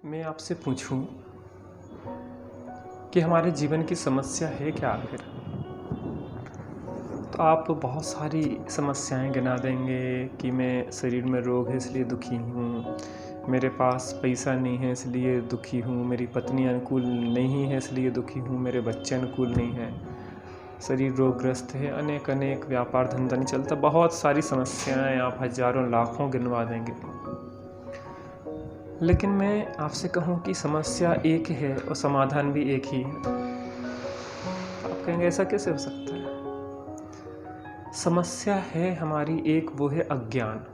मैं आपसे पूछूं कि हमारे जीवन की समस्या है क्या आखिर? तो आप बहुत सारी समस्याएं गिना देंगे कि मैं शरीर में रोग है इसलिए दुखी हूँ, मेरे पास पैसा नहीं है इसलिए दुखी हूँ, मेरी पत्नी अनुकूल नहीं है इसलिए दुखी हूँ, मेरे बच्चे अनुकूल नहीं हैं, शरीर रोगग्रस्त है, अनेक अनेक व्यापार धंधा नहीं चलता। बहुत सारी समस्याएं आप हजारों लाखों गिनवा देंगे। लेकिन मैं आपसे कहूं कि समस्या एक है और समाधान भी एक ही है। आप कहेंगे ऐसा कैसे हो सकता है? समस्या है हमारी एक, वो है अज्ञान,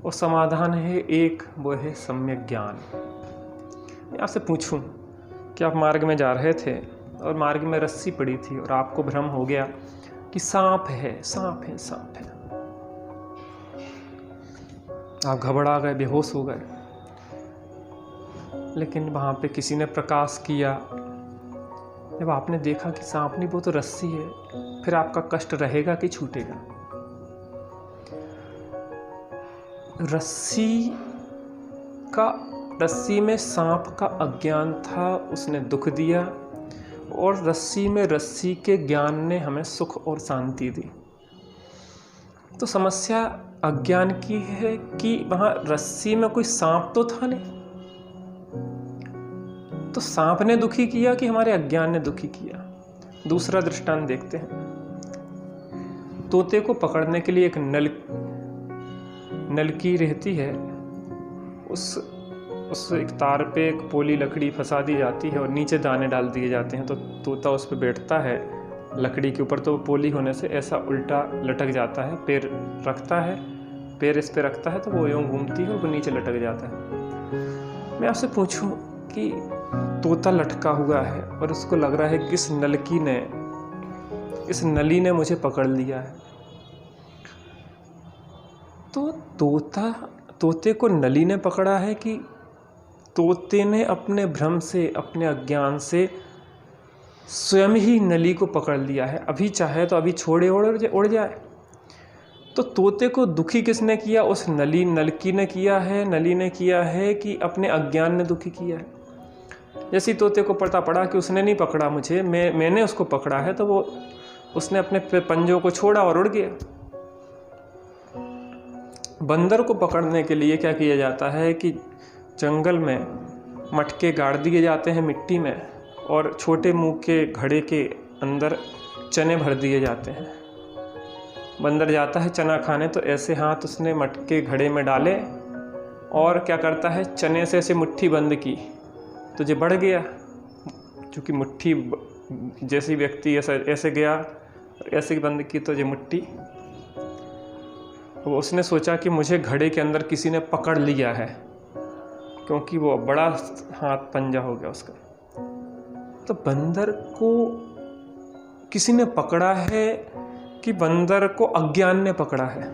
और समाधान है एक, वो है सम्यक ज्ञान। मैं आपसे पूछूं कि आप मार्ग में जा रहे थे और मार्ग में रस्सी पड़ी थी और आपको भ्रम हो गया कि सांप है, सांप है, सांप है। आप घबरा गए, बेहोश हो गए। लेकिन वहाँ पे किसी ने प्रकाश किया। जब आपने देखा कि सांप नहीं, वो तो रस्सी है, फिर आपका कष्ट रहेगा कि छूटेगा? रस्सी में सांप का अज्ञान था, उसने दुख दिया, और रस्सी में रस्सी के ज्ञान ने हमें सुख और शांति दी। तो समस्या अज्ञान की है कि वहां रस्सी में कोई सांप तो था नहीं। तो सांप ने दुखी किया कि हमारे अज्ञान ने दुखी किया? दूसरा दृष्टांत देखते हैं। तोते को पकड़ने के लिए एक नलकी रहती है, उस एक तार पे एक पोली लकड़ी फंसा दी जाती है और नीचे दाने डाल दिए जाते हैं। तो तोता उस पर बैठता है लकड़ी के ऊपर, तो पोली होने से ऐसा उल्टा लटक जाता है, पैर रखता है, पैर इस पे रखता है तो वो यूं घूमती है और वो नीचे लटक जाता है। मैं आपसे पूछूं कि तोता लटका हुआ है और उसको लग रहा है कि इस नली ने मुझे पकड़ लिया है। तो तोते को नली ने पकड़ा है कि तोते ने अपने भ्रम से, अपने अज्ञान से स्वयं ही नली को पकड़ लिया है? अभी चाहे तो अभी छोड़े उड़ जाए। तो तोते को दुखी किसने किया? उस नलकी ने किया है, नली ने किया है कि अपने अज्ञान ने दुखी किया है? जैसे तोते को पता पड़ा कि उसने नहीं पकड़ा मुझे, मैंने उसको पकड़ा है, तो उसने अपने पंजों को छोड़ा और उड़ गया। बंदर को पकड़ने के लिए क्या किया जाता है कि जंगल में मटके गाड़ दिए जाते हैं मिट्टी में, और छोटे मुंह के घड़े के अंदर चने भर दिए जाते हैं। बंदर जाता है चना खाने, तो ऐसे हाथ उसने मटके घड़े में डाले और क्या करता है, चने से ऐसे मुट्ठी बंद की, तो जो बढ़ गया। चूँकि मुट्ठी जैसी व्यक्ति ऐसे गया और ऐसे बंद की तो ये मुट्ठी, वो उसने सोचा कि मुझे घड़े के अंदर किसी ने पकड़ लिया है, क्योंकि वो बड़ा हाथ पंजा हो गया उसका। तो बंदर को किसी ने पकड़ा है कि बंदर को अज्ञान ने पकड़ा है?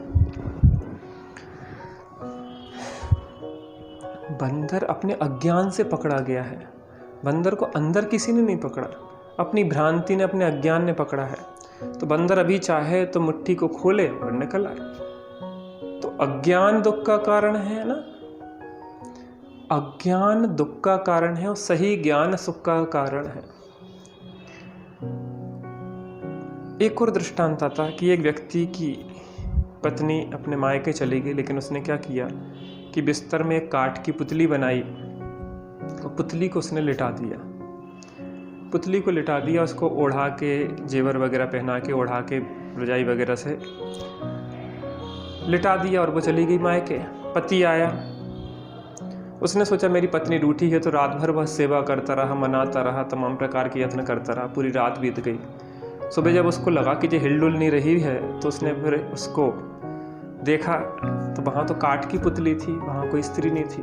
बंदर अपने अज्ञान से पकड़ा गया है। बंदर को अंदर किसी ने नहीं पकड़ा, अपनी भ्रांति ने, अपने अज्ञान ने पकड़ा है। तो बंदर अभी चाहे तो मुट्ठी को खोले और निकल आए। तो अज्ञान दुख का कारण है ना? अज्ञान दुख का कारण है और सही ज्ञान सुख का कारण है। एक और दृष्टांत आता कि एक व्यक्ति की पत्नी अपने मायके चली गई, लेकिन उसने क्या किया कि बिस्तर में एक काठ की पुतली बनाई और पुतली को उसने लिटा दिया। पुतली को लिटा दिया, उसको ओढ़ा के, जेवर वगैरह पहना के, ओढ़ा के रजाई वगैरह से लिटा दिया और वो चली गई मायके। पति आया, उसने सोचा मेरी पत्नी रूठी है, तो रात भर वह सेवा करता रहा, मनाता रहा, तमाम प्रकार के यत्न करता रहा, पूरी रात बीत गई। सुबह जब उसको लगा कि ये हिलडुल नहीं रही है, तो उसने फिर उसको देखा तो वहाँ तो काठ की पुतली थी, वहाँ कोई स्त्री नहीं थी।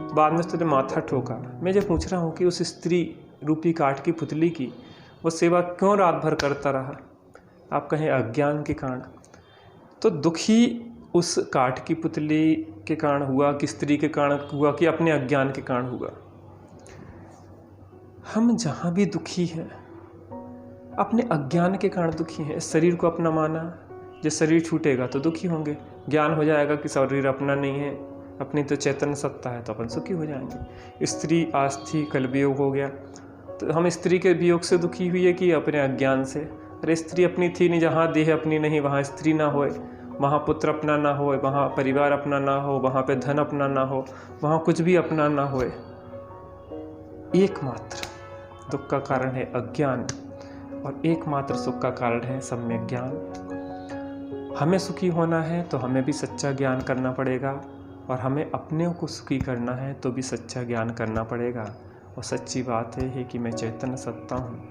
तो बाद में उसने माथा ठोका। मैं जब पूछ रहा हूँ कि उस स्त्री रूपी काठ की पुतली की वो सेवा क्यों रात भर करता रहा? आप कहें अज्ञान के कारण। तो दुखी उस काठ की पुतली के कारण हुआ कि स्त्री के कारण हुआ कि अपने अज्ञान के कारण हुआ? हम जहाँ भी दुखी हैं अपने अज्ञान के कारण दुखी हैं। शरीर को अपना माना, जब शरीर छूटेगा तो दुखी होंगे। ज्ञान हो जाएगा कि शरीर अपना नहीं है, अपनी तो चैतन्य सत्ता है तो अपन सुखी हो जाएंगे। स्त्री आज थी कल वियोग हो गया, तो हम स्त्री के वियोग से दुखी हुई है कि अपने अज्ञान से। अरे स्त्री अपनी थी नहीं, जहाँ देह अपनी नहीं वहाँ स्त्री ना होए, वहाँ पुत्र अपना ना होए, वहाँ परिवार अपना ना हो, वहाँ पे धन अपना ना हो, वहाँ कुछ भी अपना ना होए। एकमात्र दुख का कारण है अज्ञान और एकमात्र सुख का कारण है सम्यक ज्ञान। हमें सुखी होना है तो हमें भी सच्चा ज्ञान करना पड़ेगा, और हमें अपने को सुखी करना है तो भी सच्चा ज्ञान करना पड़ेगा। और सच्ची बात है कि मैं चैतन्य सत्ता हूँ,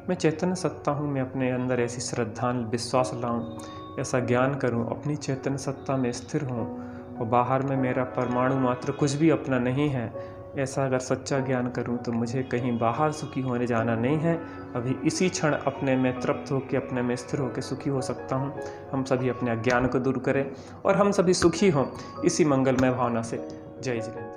मैं चैतन्य सत्ता हूँ। मैं अपने अंदर ऐसी श्रद्धा विश्वास लाऊं, ऐसा ज्ञान करूं, अपनी चैतन्य सत्ता में स्थिर हूं, और बाहर में मेरा परमाणु मात्र कुछ भी अपना नहीं है। ऐसा अगर सच्चा ज्ञान करूं तो मुझे कहीं बाहर सुखी होने जाना नहीं है। अभी इसी क्षण अपने में तृप्त होकर, अपने में स्थिर होकर सुखी हो सकता हूं। हम सभी अपने अज्ञान को दूर करें और हम सभी सुखी हों, इसी मंगलमय भावना से। जय जिनेंद्र।